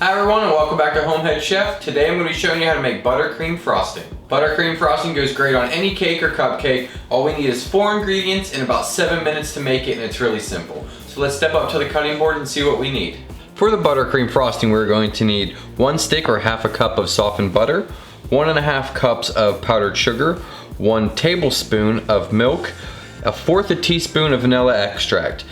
Hi everyone and welcome back to HomeHeadChef. Today I'm going to be showing you how to make buttercream frosting. Buttercream frosting goes great on any cake or cupcake. All we need is 4 ingredients and about 7 minutes to make it, and it's really simple. So let's step up to the cutting board and see what we need. For the buttercream frosting, we're going to need 1 stick or half a cup of softened butter, 1.5 cups of powdered sugar, 1 tablespoon of milk, 1/4 teaspoon of vanilla extract.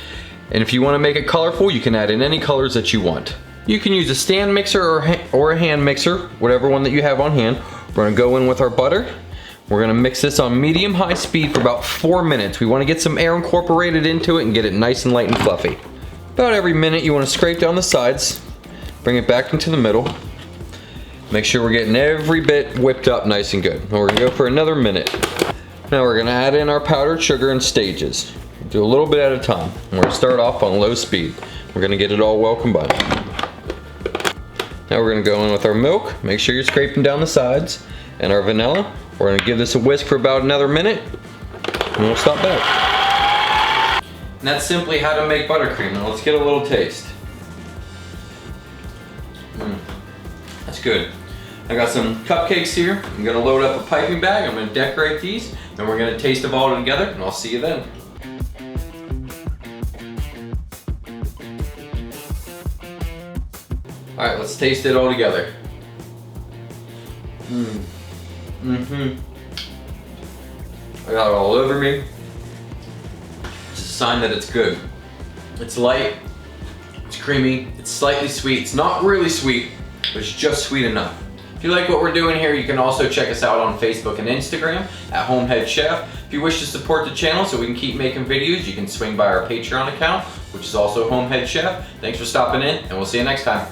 And if you want to make it colorful, you can add in any colors that you want. You can use a stand mixer or a hand mixer, whatever one that you have on hand. We're gonna go in with our butter. We're gonna mix this on medium-high speed for about 4 minutes. We wanna get some air incorporated into it and get it nice and light and fluffy. About every minute you wanna scrape down the sides, bring it back into the middle. Make sure we're getting every bit whipped up nice and good. And we're gonna go for another minute. Now we're gonna add in our powdered sugar in stages. Do a little bit at a time. We're gonna start off on low speed. We're gonna get it all well combined. Now we're gonna go in with our milk. Make sure you're scraping down the sides. And our vanilla. We're gonna give this a whisk for about another minute. And we'll stop back. And that's simply how to make buttercream. Now let's get a little taste. That's good. I got some cupcakes here. I'm gonna load up a piping bag. I'm gonna decorate these. And we're gonna taste them all together. And I'll see you then. All right, let's taste it all together. I got it all over me. It's a sign that it's good. It's light, it's creamy, it's slightly sweet. It's not really sweet, but it's just sweet enough. If you like what we're doing here, you can also check us out on Facebook and Instagram at HomeHeadChef. If you wish to support the channel so we can keep making videos, you can swing by our Patreon account, which is also HomeHeadChef. Thanks for stopping in, and we'll see you next time.